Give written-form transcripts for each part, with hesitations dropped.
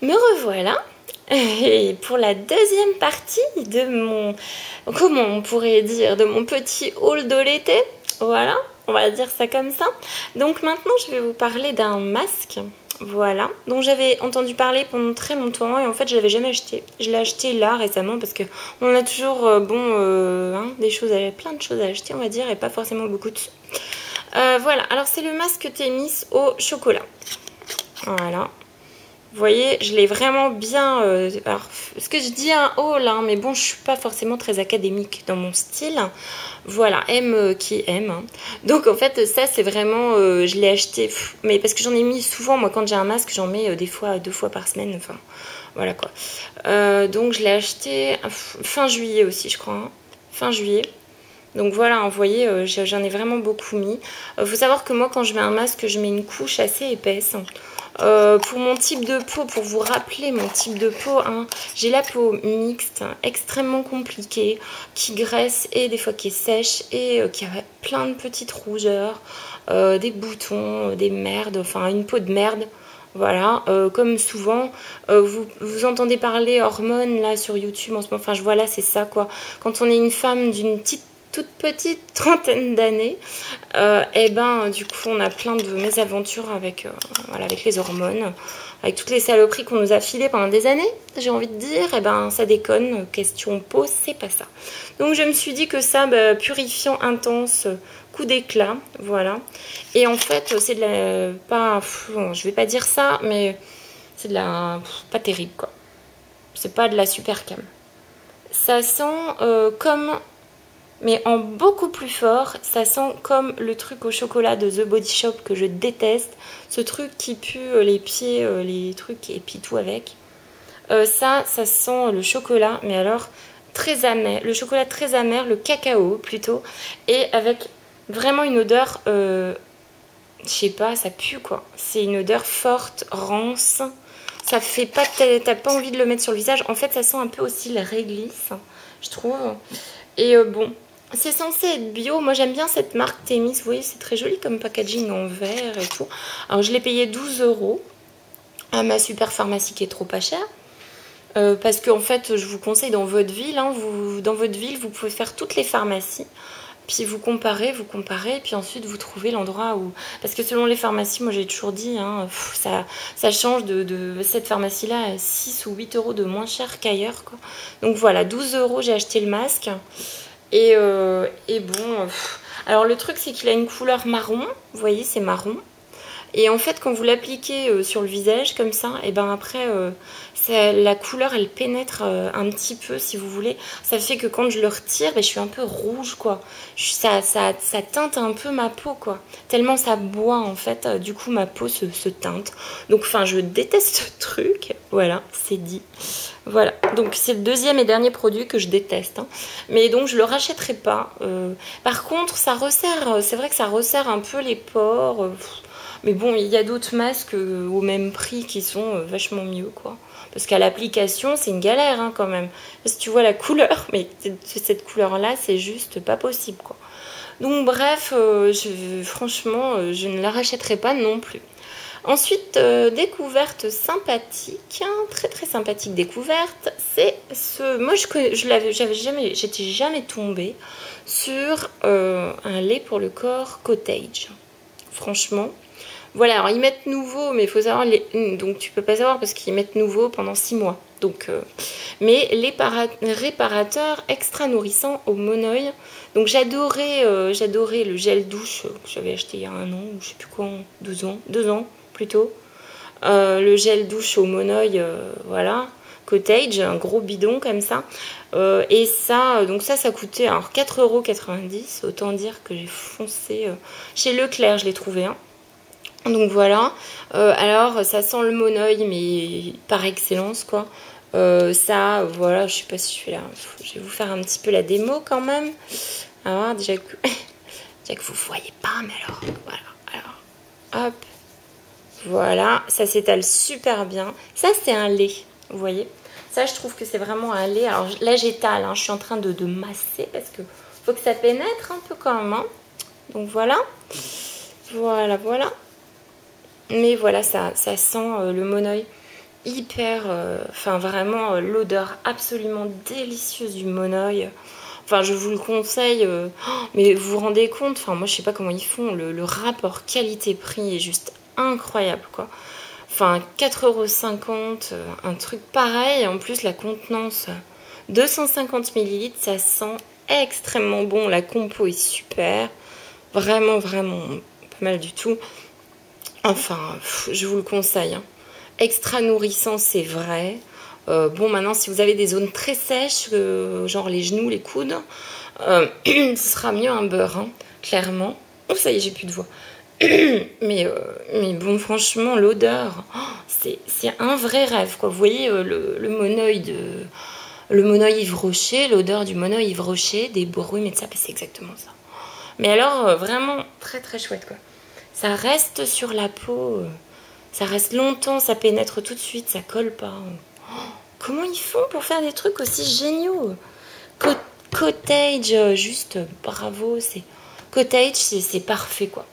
Me revoilà et pour la deuxième partie de mon, comment on pourrait dire, de mon petit haul de l'été. Voilà, on va dire ça comme ça. Donc maintenant, je vais vous parler d'un masque. Voilà, dont j'avais entendu parler pendant très longtemps et en fait je l'avais jamais acheté. Je l'ai acheté là récemment parce que on a toujours des choses, plein de choses à acheter on va dire et pas forcément beaucoup de sous. Voilà, alors c'est le masque Thémis au chocolat. Voilà. Vous voyez, je l'ai vraiment bien... alors, ce que je dis un haul, hein, mais bon, je suis pas forcément très académique dans mon style. Voilà, aime qui aime. Hein. Donc, en fait, ça, c'est vraiment... je l'ai acheté, mais parce que j'en ai mis souvent, moi, quand j'ai un masque, j'en mets des fois, 2 fois par semaine. Enfin, voilà quoi. Donc, je l'ai acheté fin juillet aussi, je crois. Hein. Fin juillet. Donc voilà, vous voyez, j'en ai vraiment beaucoup mis. Faut savoir que moi, quand je mets un masque, je mets une couche assez épaisse. Pour mon type de peau, pour vous rappeler mon type de peau, hein, j'ai la peau mixte, extrêmement compliquée, qui graisse et des fois qui est sèche et qui a plein de petites rougeurs, des boutons, des merdes, enfin une peau de merde. Voilà, comme souvent, vous entendez parler hormones là sur YouTube en ce moment, enfin je vois là c'est ça quoi. Quand on est une femme d'une toute petite trentaine d'années, et ben du coup on a plein de mésaventures avec, voilà, avec les hormones, avec toutes les saloperies qu'on nous a filées pendant des années, j'ai envie de dire, et ben ça déconne, question peau, c'est pas ça. Donc je me suis dit que ça, purifiant intense, coup d'éclat, voilà. Et en fait c'est de la, pas, je vais pas dire ça, mais c'est de la, pas terrible quoi. C'est pas de la super cam. Ça sent comme... mais en beaucoup plus fort, ça sent comme le truc au chocolat de The Body Shop que je déteste. Ce truc qui pue les pieds, les trucs et puis tout avec. Ça sent le chocolat, mais alors très amer. Le chocolat très amer, le cacao plutôt. Et avec vraiment une odeur, je sais pas, ça pue quoi. C'est une odeur forte, rance. Ça fait pas, t'as pas envie de le mettre sur le visage. En fait, ça sent un peu aussi la réglisse, je trouve. Et bon... c'est censé être bio. Moi, j'aime bien cette marque Thémis. Vous voyez, c'est très joli comme packaging en verre et tout. Alors, je l'ai payé 12 € à ma super pharmacie qui est trop pas chère. Parce qu'en fait, je vous conseille dans votre ville, hein, dans votre ville, vous pouvez faire toutes les pharmacies. Puis vous comparez, puis ensuite vous trouvez l'endroit où... parce que selon les pharmacies, moi j'ai toujours dit, hein, ça change de cette pharmacie-là à 6 ou 8 € de moins cher qu'ailleurs. Donc voilà, 12 € j'ai acheté le masque. Et bon, alors le truc c'est qu'il a une couleur marron, vous voyez c'est marron. Et en fait quand vous l'appliquez sur le visage comme ça, et ben après la couleur elle pénètre un petit peu si vous voulez. Ça fait que quand je le retire, je suis un peu rouge quoi. Ça teinte un peu ma peau quoi. Tellement ça boit en fait, du coup ma peau se teinte. Donc enfin je déteste ce truc, voilà c'est dit. Voilà, donc c'est le deuxième et dernier produit que je déteste. Hein. Mais donc je le rachèterai pas. Par contre, ça resserre, c'est vrai que ça resserre un peu les pores. Mais bon, il y a d'autres masques au même prix qui sont vachement mieux, quoi. Parce qu'à l'application, c'est une galère hein, quand même. Si tu vois la couleur, mais cette couleur-là, c'est juste pas possible, quoi. Donc bref, franchement, je ne la rachèterai pas non plus. Ensuite, découverte sympathique, hein, très très sympathique découverte, c'est ce... moi j'étais jamais tombée sur un lait pour le corps Cottage. Franchement, voilà, alors ils mettent nouveau, mais il faut savoir, donc tu peux pas savoir parce qu'ils mettent nouveau pendant 6 mois. Donc, mais les réparateurs extra nourrissants au monoï. Donc j'adorais le gel douche que j'avais acheté il y a 1 an, ou je sais plus quoi, 2 ans plutôt. Le gel douche au monoï, voilà, Cottage, un gros bidon comme ça. Et ça, donc ça coûtait alors 4,90 €. Autant dire que j'ai foncé chez Leclerc, je l'ai trouvé. Hein. Donc voilà, alors ça sent le monoï mais par excellence quoi. Ça, voilà, je sais pas si je suis là, je vais vous faire un petit peu la démo quand même. Alors déjà que, déjà que vous voyez pas, mais alors, voilà, alors, hop, voilà, ça s'étale super bien. Ça c'est un lait, vous voyez. Ça je trouve que c'est vraiment un lait. Alors là j'étale, hein, je suis en train de masser parce que faut que ça pénètre un peu quand même. Hein. Donc voilà, voilà. Mais voilà, ça sent le monoï. hyper... Enfin, vraiment, l'odeur absolument délicieuse du monoeil. Enfin, je vous le conseille, mais vous vous rendez compte, enfin, moi, je sais pas comment ils font, le rapport qualité-prix est juste incroyable, quoi. Enfin, 4,50 €, un truc pareil. En plus, la contenance, 250 millilitres, ça sent extrêmement bon. La compo est super. Vraiment, vraiment pas mal du tout. Enfin, je vous le conseille, hein. Extra nourrissant, c'est vrai. Bon, maintenant, si vous avez des zones très sèches, genre les genoux, les coudes, ce sera mieux un beurre, hein, clairement. Oh, ça y est, j'ai plus de voix. mais bon, franchement, l'odeur, c'est un vrai rêve, quoi. Vous voyez le monoeil Yves Rocher, l'odeur du monoeil Yves Rocher, des brumes et de ça, c'est exactement ça. Mais alors, vraiment très très chouette, quoi. Ça reste sur la peau, ça reste longtemps, ça pénètre tout de suite, ça colle pas. Comment ils font pour faire des trucs aussi géniaux? Cottage, juste bravo, Cottage, c'est parfait, quoi.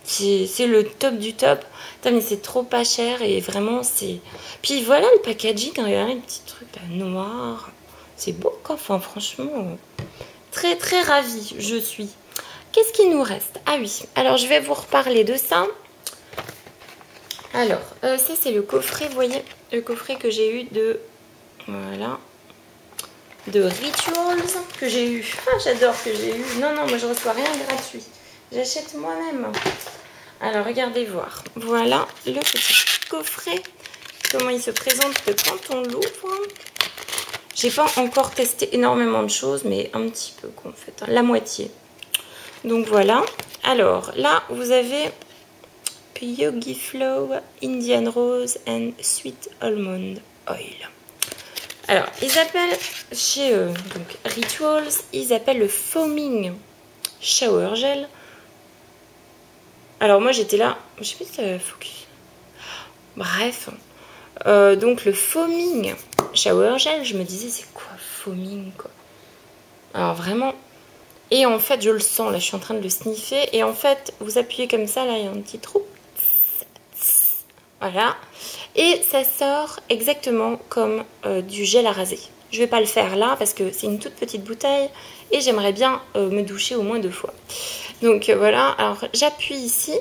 C'est le top du top. Putain, mais c'est trop pas cher et vraiment c'est... Puis voilà le packaging, regardez le petit truc là, noir. C'est beau, quoi. Enfin, franchement, très très ravie, je suis. Qu'est-ce qu'il nous reste? Ah oui, alors je vais vous reparler de ça. Alors, ça c'est le coffret, vous voyez, le coffret que j'ai eu de... Voilà. De Rituals, que j'ai eu. Ah, j'adore que j'ai eu. Non, non, moi je reçois rien gratuit. J'achète moi-même. Alors, regardez voir. Voilà le petit coffret. Comment il se présente quand on l'ouvre. J'ai pas encore testé énormément de choses, mais un petit peu, quoi, en fait. La moitié. Donc, voilà. Alors, là, vous avez Yogi Flow, Indian Rose and Sweet Almond Oil. Alors, ils appellent chez donc Rituals, ils appellent le Foaming Shower Gel. Alors, moi, j'étais là, je sais plus si ça va focus. Bref, donc le Foaming Shower Gel, je me disais, c'est quoi Foaming, quoi? Alors, vraiment... Et en fait, je le sens, là, je suis en train de le sniffer. Et en fait, vous appuyez comme ça, là, il y a un petit trou. Voilà. Et ça sort exactement comme du gel à raser. Je vais pas le faire là parce que c'est une toute petite bouteille et j'aimerais bien me doucher au moins 2 fois. Donc voilà, alors j'appuie ici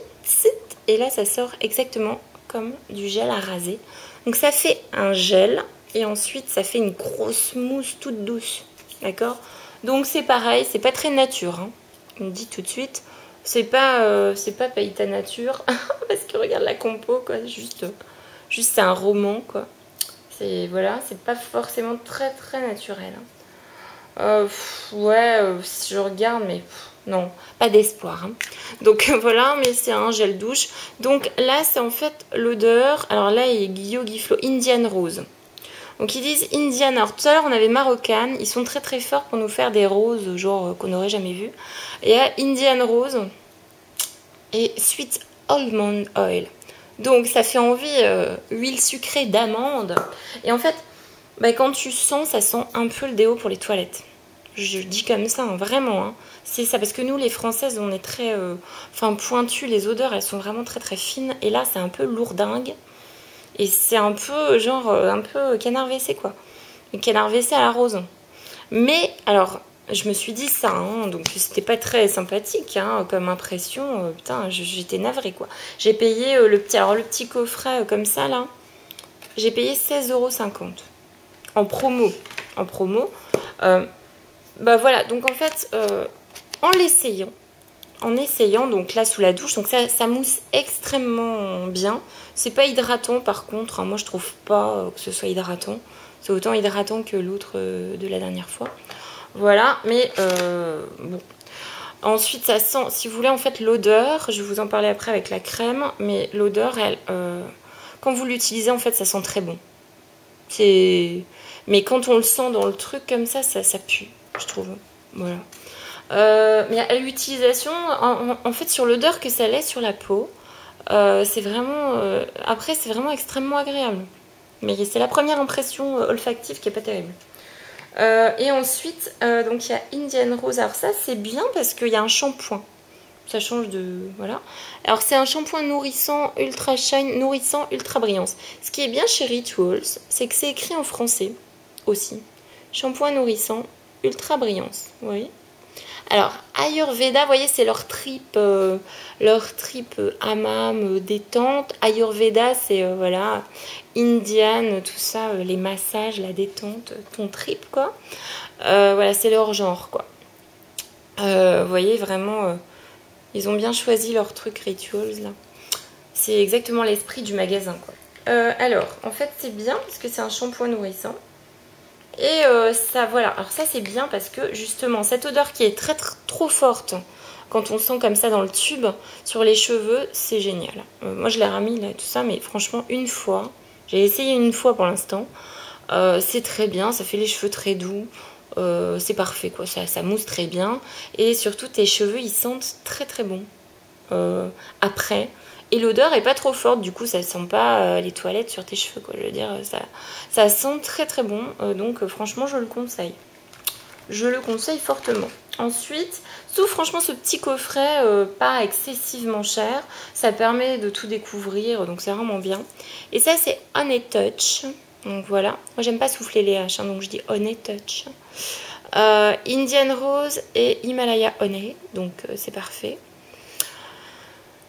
et là ça sort exactement comme du gel à raser. Donc ça fait un gel et ensuite ça fait une grosse mousse toute douce. D'accord? Donc c'est pareil, c'est pas très nature, hein. On me dit tout de suite. C'est pas Païta Nature parce que regarde la compo, quoi, juste c'est un roman, quoi. C'est voilà, c'est pas forcément très très naturel, hein. Si je regarde, mais non, pas d'espoir, hein. Donc voilà, mais c'est un gel douche. Donc là, c'est en fait l'odeur. Alors là, il y a Yogi Flow Indian Rose. Donc ils disent Indian. Alors tout à l'heure, on avait Marocaine. Ils sont très très forts pour nous faire des roses, genre qu'on n'aurait jamais vu. Et il y a Indian Rose et Sweet Almond Oil. Donc ça fait envie huile sucrée d'amande. Et en fait, bah, quand tu sens, ça sent un peu le déo pour les toilettes. Je dis comme ça, hein, vraiment. Hein. C'est ça, parce que nous, les Françaises, on est très pointues. Les odeurs, elles sont vraiment très très fines. Et là, c'est un peu lourdingue. Et c'est un peu, genre, un peu canard WC, quoi. Un canard WC à la rose. Mais, alors, je me suis dit ça, hein, donc c'était pas très sympathique, hein, comme impression. Putain, j'étais navrée, quoi. J'ai payé le petit coffret comme ça, là. J'ai payé 16,50 € en promo. En promo. Bah voilà, donc en fait, en essayant, donc là sous la douche, donc ça mousse extrêmement bien. C'est pas hydratant par contre, hein, moi je trouve pas que ce soit hydratant. C'est autant hydratant que l'autre de la dernière fois. Voilà, mais bon. Ensuite, ça sent, si vous voulez, en fait, l'odeur, je vais vous en parler après avec la crème, mais l'odeur, elle, quand vous l'utilisez, en fait, ça sent très bon. Mais quand on le sent dans le truc comme ça pue, je trouve. Voilà. Mais à l'utilisation, en fait, sur l'odeur que ça laisse sur la peau, c'est vraiment... après, c'est vraiment extrêmement agréable. Mais c'est la première impression olfactive qui est pas terrible. Et ensuite, donc il y a Indian Rose. Alors ça, c'est bien parce qu'il y a un shampoing. Ça change de... Voilà. Alors, c'est un shampoing nourrissant, ultra shine, nourrissant, ultra brillance. Ce qui est bien chez Rituals, c'est que c'est écrit en français aussi. Shampoing nourrissant, ultra brillance. Vous voyez? Alors, Ayurveda, vous voyez, c'est leur trip hammam, détente. Ayurveda, c'est, voilà, Indian, tout ça, les massages, la détente, ton trip, quoi. Voilà, c'est leur genre, quoi. Vous voyez, vraiment, ils ont bien choisi leur truc Rituals, là. C'est exactement l'esprit du magasin, quoi. Alors, en fait, c'est bien, parce que c'est un shampoing nourrissant. Et ça, voilà, alors ça c'est bien parce que justement cette odeur qui est trop forte quand on sent comme ça dans le tube sur les cheveux, c'est génial. Moi je l'ai remis là tout ça, mais franchement une fois, j'ai essayé une fois pour l'instant, c'est très bien, ça fait les cheveux très doux, c'est parfait quoi, ça mousse très bien et surtout tes cheveux ils sentent très bon après. Et l'odeur est pas trop forte, du coup ça sent pas les toilettes sur tes cheveux, quoi. Je veux dire, ça sent très bon, donc franchement je le conseille. Je le conseille fortement. Ensuite, sauf franchement ce petit coffret pas excessivement cher, ça permet de tout découvrir, donc c'est vraiment bien. Et ça c'est Honey Touch, donc voilà. Moi j'aime pas souffler les H, hein, donc je dis Honey Touch. Indian Rose et Himalaya Honey, donc c'est parfait.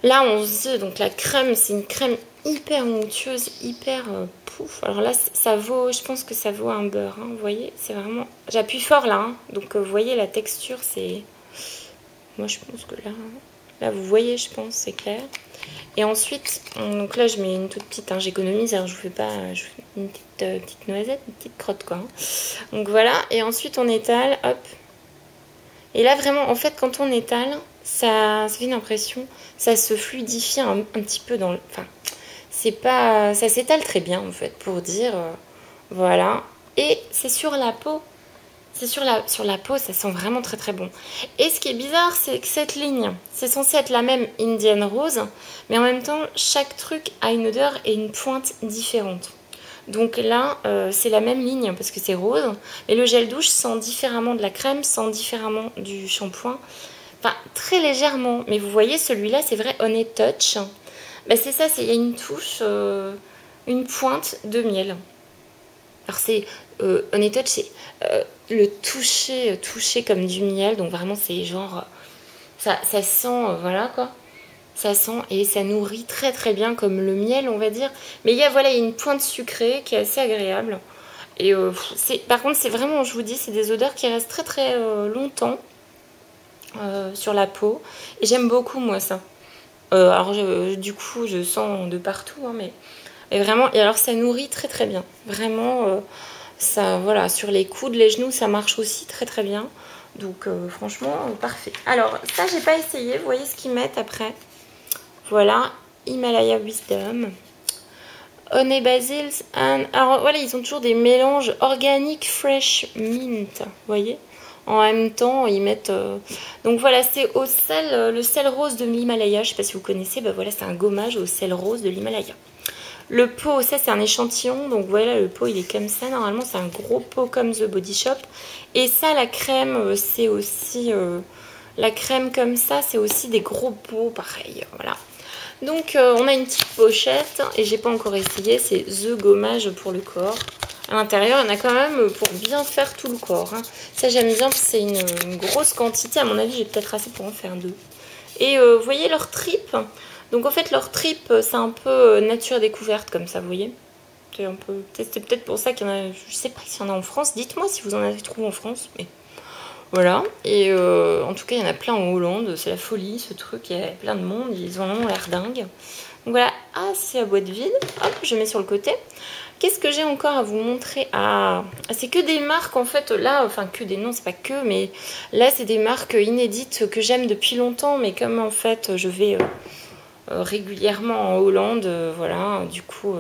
Là, on se dit, donc la crème, c'est une crème hyper onctueuse, hyper pouf. Alors là, ça vaut, je pense que ça vaut un beurre, hein, vous voyez, c'est vraiment... J'appuie fort là, hein, donc vous voyez, la texture, c'est... Moi, je pense que là, vous voyez, je pense, c'est clair. Et ensuite, donc là, je mets une toute petite, hein, j'économise, alors je vous fais pas je fais une petite noisette, une petite crotte, quoi. Hein. Donc voilà, et ensuite, on étale, hop. Et là, vraiment, en fait, quand on étale... Ça fait une impression, ça se fluidifie un petit peu dans le... Enfin, c'est pas... Ça s'étale très bien, en fait, pour dire... voilà. Et c'est sur la peau. C'est sur la peau, ça sent vraiment très bon. Et ce qui est bizarre, c'est que cette ligne, c'est censé être la même Indian Rose, mais en même temps, chaque truc a une odeur et une pointe différente. Donc là, c'est la même ligne, parce que c'est rose, mais le gel douche sent différemment de la crème, sent différemment du shampoing. Enfin, très légèrement. Mais vous voyez, celui-là, c'est vrai, Honey Touch. Ben, c'est ça, il y a une touche, une pointe de miel. Alors, c'est Honey Touch, c'est le toucher comme du miel. Donc, vraiment, c'est genre... Ça sent, voilà, quoi. Ça sent et ça nourrit très bien comme le miel, on va dire. Mais il y a, voilà, il y a une pointe sucrée qui est assez agréable. Et par contre, c'est vraiment, je vous dis, c'est des odeurs qui restent très longtemps. Sur la peau et j'aime beaucoup moi ça alors du coup je sens de partout hein, mais et vraiment et alors ça nourrit très bien vraiment ça voilà sur les coudes les genoux ça marche aussi très bien donc franchement parfait. Alors ça j'ai pas essayé, vous voyez ce qu'ils mettent après, voilà Himalaya Wisdom, Honey Basil alors voilà ils ont toujours des mélanges organiques fresh mint, vous voyez. En même temps, ils mettent... Donc voilà, c'est au sel, le sel rose de l'Himalaya. Je ne sais pas si vous connaissez. Ben voilà, c'est un gommage au sel rose de l'Himalaya. Le pot, ça c'est un échantillon. Donc voilà, le pot il est comme ça. Normalement, c'est un gros pot comme The Body Shop. Et ça, la crème, c'est aussi... la crème comme ça, c'est aussi des gros pots, pareil. Voilà. Donc on a une petite pochette. Et j'ai pas encore essayé. C'est The Gommage pour le corps. À l'intérieur, il y en a quand même pour bien faire tout le corps. Hein. Ça, j'aime bien parce que c'est une grosse quantité. À mon avis, j'ai peut-être assez pour en faire 2. Et vous voyez leur trip. Donc, en fait, leur trip, c'est un peu nature découverte comme ça, vous voyez. C'est un peu... C'est peut-être pour ça qu'il y en a... Je sais pas s'il y en a en France. Dites-moi si vous en avez trouvé en France. Mais voilà. Et en tout cas, il y en a plein en Hollande. C'est la folie, ce truc. Il y a plein de monde. Ils ont l'air dingue. Donc voilà. Ah, c'est la boîte vide. Hop, je mets sur le côté. Qu'est-ce que j'ai encore à vous montrer? Ah, c'est que des marques en fait là, enfin que des noms, c'est pas que, mais là c'est des marques inédites que j'aime depuis longtemps, mais comme en fait je vais régulièrement en Hollande, voilà, du coup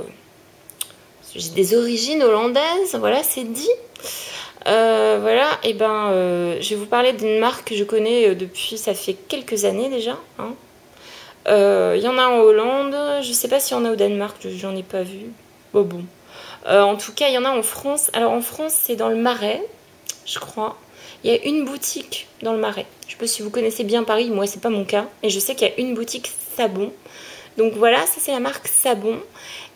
j'ai des origines hollandaises, voilà, c'est dit. Voilà, et ben je vais vous parler d'une marque que je connais depuis, ça fait quelques années déjà. Hein. Y en a en Hollande, je sais pas s'il y en a au Danemark, j'en ai pas vu. Bon. En tout cas, il y en a en France. Alors en France, c'est dans le Marais, je crois. il y a une boutique dans le Marais. Je ne sais pas si vous connaissez bien Paris, moi c'est pas mon cas. Et je sais qu'il y a une boutique Sabon. Donc voilà, ça c'est la marque Sabon.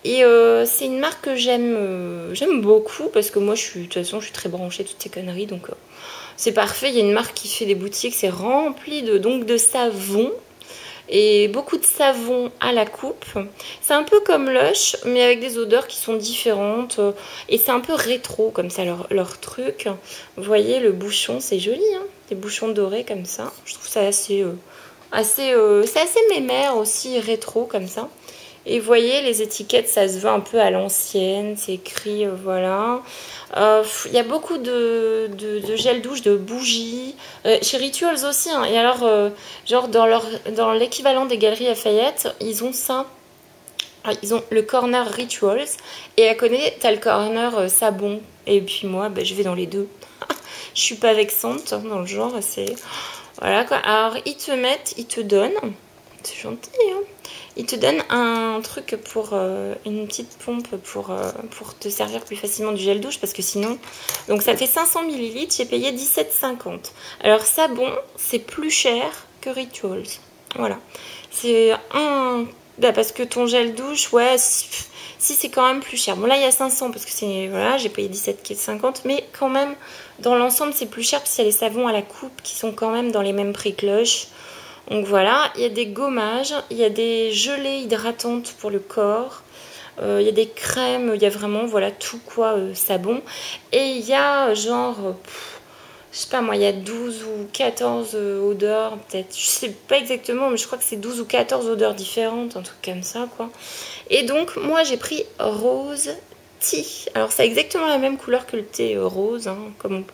Et c'est une marque que j'aime beaucoup parce que moi de toute façon je suis très branchée toutes ces conneries. Donc c'est parfait, il y a une marque qui fait des boutiques, c'est rempli de savon. Et beaucoup de savon à la coupe. C'est un peu comme Lush, mais avec des odeurs qui sont différentes. Et c'est un peu rétro, comme ça, leur truc. Vous voyez, le bouchon, c'est joli, hein, des bouchons dorés comme ça. Je trouve ça c'est assez mémère aussi, rétro, comme ça. Et vous voyez, les étiquettes, ça se veut un peu à l'ancienne. C'est écrit, voilà. Il y a beaucoup de gel douche, de bougies. Chez Rituals aussi. Hein. Et alors, genre dans l'équivalent des Galeries Lafayette, ils ont ça. Ils ont le corner Rituals. Et à côté, t'as le corner Sabon. Et puis moi, bah, je vais dans les deux. Je suis pas vexante hein, dans le genre. C'est... Voilà quoi. Alors, ils te donnent... C'est gentil, hein. Il te donne un truc pour une petite pompe pour te servir plus facilement du gel douche parce que sinon... Donc ça fait 500 ml, j'ai payé 17,50. Alors Sabon, c'est plus cher que Rituals. Voilà. C'est un... Bah, parce que ton gel douche, ouais, si c'est quand même plus cher. Bon là il y a 500 parce que c'est... Voilà, j'ai payé 17,50. Mais quand même, dans l'ensemble c'est plus cher parce qu'il y a les savons à la coupe qui sont quand même dans les mêmes prix que Lush. Donc voilà, il y a des gommages, il y a des gelées hydratantes pour le corps, il y a des crèmes, il y a vraiment voilà tout quoi Sabon. Et il y a genre, je sais pas moi, il y a 12 ou 14 odeurs peut-être, je sais pas exactement mais je crois que c'est 12 ou 14 odeurs différentes, un truc comme ça quoi. Et donc moi j'ai pris rose tea, alors c'est exactement la même couleur que le thé rose, hein, comme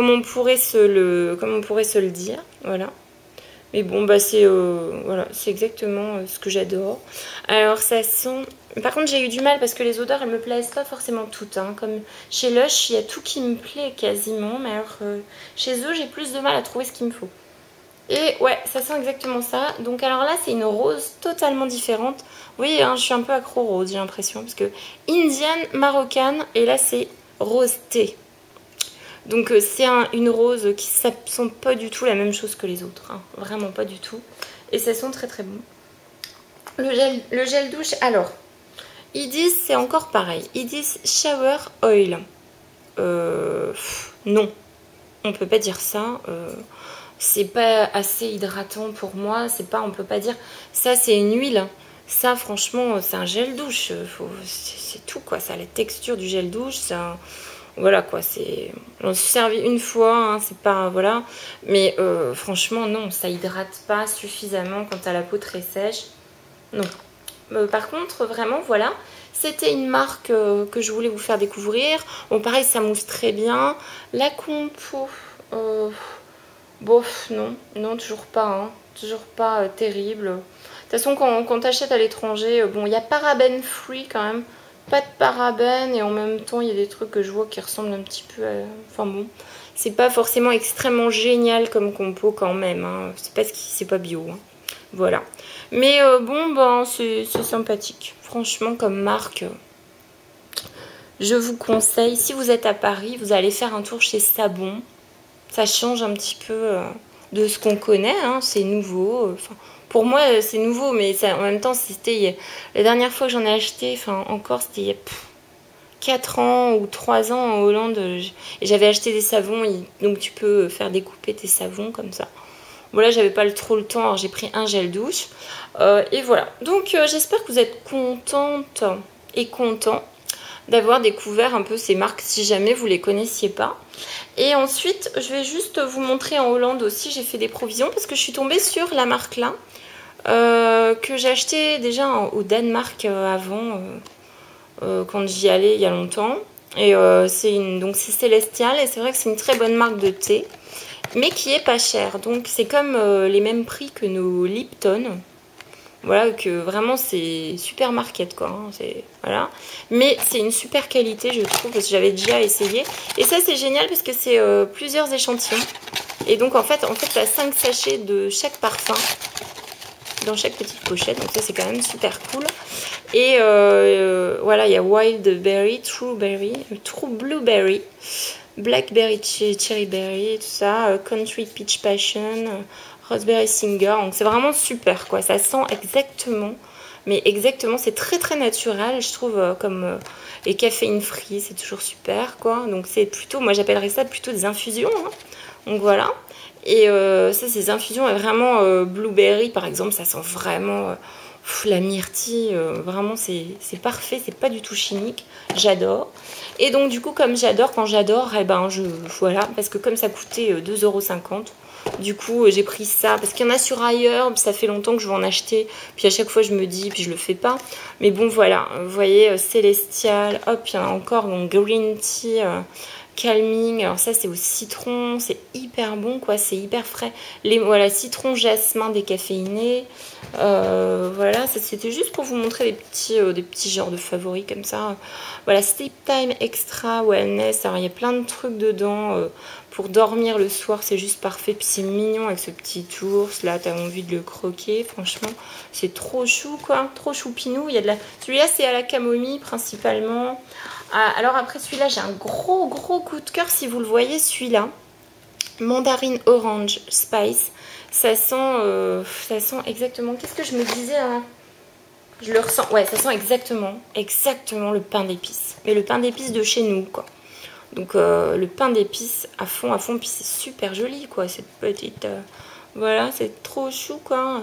on pourrait se le dire, voilà. Mais bon, bah c'est voilà, c'est exactement ce que j'adore. Alors ça sent... Par contre j'ai eu du mal parce que les odeurs elles me plaisent pas forcément toutes. Hein. Comme chez Lush, il y a tout qui me plaît quasiment. Mais alors chez eux j'ai plus de mal à trouver ce qu'il me faut. Et ouais, ça sent exactement ça. Donc alors là c'est une rose totalement différente. Vous voyez, hein, je suis un peu accro rose j'ai l'impression. Parce que indienne, marocaine et là c'est rose thé. Donc c'est une rose qui ne sent pas du tout la même chose que les autres. Hein. Vraiment pas du tout. Et ça sent très très bon. Le gel douche, alors, ils disent, c'est encore pareil. Ils disent shower oil. Non, on peut pas dire ça. C'est pas assez hydratant pour moi. C'est pas, on peut pas dire, ça c'est une huile. Ça franchement, c'est un gel douche. C'est tout quoi. Ça a la texture du gel douche. C'est un... Voilà quoi, c'est... J'en suis servi une fois, hein, c'est pas... Voilà. Mais franchement, non, ça hydrate pas suffisamment quand t'as la peau très sèche. Non. Par contre, vraiment, voilà. C'était une marque que je voulais vous faire découvrir. Bon, pareil, ça mousse très bien. La compo... bof, non. Non, toujours pas, hein. Toujours pas terrible. De toute façon, quand t'achètes à l'étranger, bon, il y a paraben free quand même. Pas de parabènes et en même temps il y a des trucs que je vois qui ressemblent un petit peu à... Enfin bon, c'est pas forcément extrêmement génial comme compo quand même, hein. C'est parce que c'est pas bio, hein. Voilà. Mais bon, ben c'est sympathique. Franchement comme marque, je vous conseille, si vous êtes à Paris, vous allez faire un tour chez Sabon. Ça change un petit peu de ce qu'on connaît, hein. C'est nouveau, enfin... Pour moi, c'est nouveau, mais ça, en même temps, c'était la dernière fois que j'en ai acheté, enfin encore, c'était il y a 4 ans ou 3 ans en Hollande. Et j'avais acheté des savons, donc tu peux faire découper tes savons comme ça. Voilà, j'avais pas trop le temps, alors j'ai pris un gel douche. Et voilà. Donc j'espère que vous êtes contente et content d'avoir découvert un peu ces marques si jamais vous les connaissiez pas. Et ensuite, je vais juste vous montrer en Hollande aussi, j'ai fait des provisions parce que je suis tombée sur la marque là. Que j'ai acheté déjà au Danemark avant, quand j'y allais il y a longtemps. Et donc c'est Celestial et c'est vrai que c'est une très bonne marque de thé, mais qui est pas chère. Donc c'est comme les mêmes prix que nos Lipton. Voilà, que vraiment c'est super market quoi. Hein, voilà. Mais c'est une super qualité je trouve parce que j'avais déjà essayé. Et ça c'est génial parce que c'est plusieurs échantillons. Et donc en fait tu as 5 sachets de chaque parfum. dans chaque petite pochette, donc ça c'est quand même super cool. Et voilà, il y a Wild Berry, True Blueberry, Blackberry Cherry Berry, tout ça, Country Peach Passion, Raspberry Singer. Donc c'est vraiment super quoi, ça sent exactement, mais exactement, c'est très très naturel, je trouve, comme les caféine free, c'est toujours super quoi. Donc c'est plutôt, moi j'appellerais ça plutôt des infusions, hein. Donc voilà. Et ça, ces infusions, vraiment blueberry par exemple, ça sent vraiment la myrtille, vraiment c'est parfait, c'est pas du tout chimique, j'adore. Et donc du coup, comme j'adore, quand j'adore, eh ben voilà, parce que comme ça coûtait 2,50 €, du coup j'ai pris ça, parce qu'il y en a sur ailleurs, ça fait longtemps que je veux en acheter, puis à chaque fois je me dis, puis je le fais pas. Mais bon voilà, vous voyez, Célestial, hop, il y en a encore, donc Green Tea, calming, alors ça c'est au citron, c'est hyper bon quoi, c'est hyper frais. Voilà, citron, jasmin décaféiné, voilà, ça c'était juste pour vous montrer des petits genres de favoris comme ça. Voilà, Sleep Time Extra Wellness, alors il y a plein de trucs dedans, pour dormir le soir c'est juste parfait, puis c'est mignon avec ce petit ours, là t'as envie de le croquer, franchement c'est trop chou quoi, trop choupinou. Il y a celui-là c'est à la camomille principalement. Alors après celui-là j'ai un gros coup de cœur, si vous le voyez, celui-là, mandarine orange spice, ça sent exactement, qu'est-ce que je me disais hein, je le ressens, ouais, ça sent exactement le pain d'épices, mais le pain d'épices de chez nous quoi. Donc le pain d'épices à fond, puis c'est super joli quoi, cette petite, voilà, c'est trop chou quoi,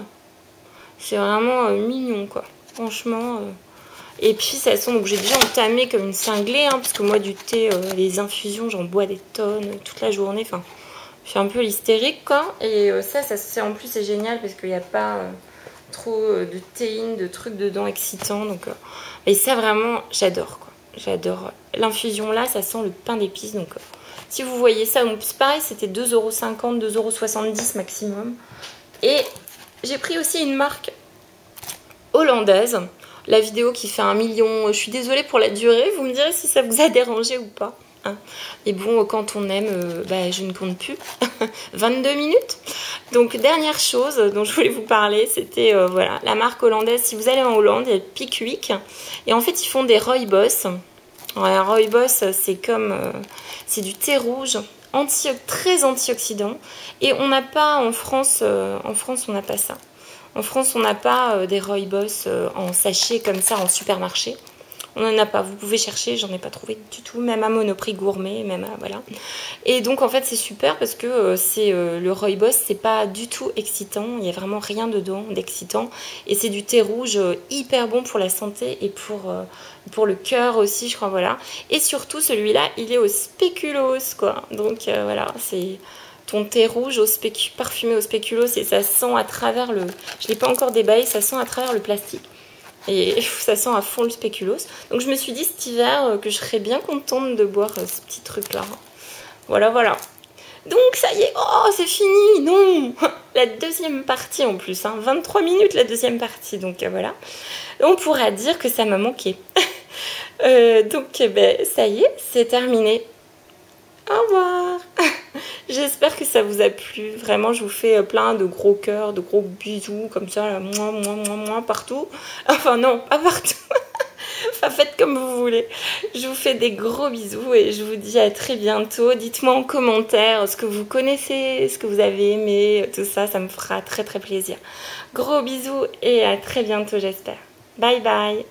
c'est vraiment mignon quoi, franchement. Et puis ça sent, donc j'ai déjà entamé comme une cinglée, hein, parce que moi du thé, les infusions, j'en bois des tonnes toute la journée, enfin, je suis un peu hystérique quoi. Et ça en plus c'est génial parce qu'il n'y a pas trop de théine, de trucs dedans excitants, donc et ça vraiment j'adore quoi, j'adore. L'infusion là, ça sent le pain d'épices, donc si vous voyez ça, donc c'est pareil, c'était 2,50 €, 2,70 € maximum. Et j'ai pris aussi une marque hollandaise. La vidéo qui fait 1 million, je suis désolée pour la durée, vous me direz si ça vous a dérangé ou pas. Hein. Et bon, quand on aime, je ne compte plus. 22 minutes. Donc, dernière chose dont je voulais vous parler, c'était voilà, la marque hollandaise. Si vous allez en Hollande, il y a Pickwick. Et en fait, ils font des rooibos. Ouais, rooibos, c'est comme... c'est du thé rouge, très antioxydant. Et on n'a pas en France, on n'a pas ça. En France, on n'a pas des rooibos en sachet comme ça en supermarché. On n'en a pas. Vous pouvez chercher, j'en ai pas trouvé du tout, même à Monoprix Gourmet, même à, voilà. Et donc en fait c'est super parce que le rooibos, c'est pas du tout excitant, il y a vraiment rien dedans d'excitant. Et c'est du thé rouge hyper bon pour la santé et pour le cœur aussi, je crois, voilà. Et surtout celui-là, il est au spéculoos quoi. Donc voilà, c'est ton thé rouge parfumé au spéculoos et ça sent à travers le... Je ne l'ai pas encore déballé, ça sent à travers le plastique. Et ça sent à fond le spéculoos. Donc je me suis dit cet hiver que je serais bien contente de boire ce petit truc-là. Voilà, voilà. Donc ça y est, oh c'est fini, non. La deuxième partie en plus, hein, 23 minutes la deuxième partie, donc voilà. On pourra dire que ça m'a manqué. Donc ça y est, c'est terminé. Au revoir. J'espère que ça vous a plu. Vraiment, je vous fais plein de gros cœurs, de gros bisous, comme ça, là, moi, partout. Enfin non, pas partout. Enfin, faites comme vous voulez. Je vous fais des gros bisous et je vous dis à très bientôt. Dites-moi en commentaire ce que vous connaissez, ce que vous avez aimé, tout ça, ça me fera très très plaisir. Gros bisous et à très bientôt, j'espère. Bye bye.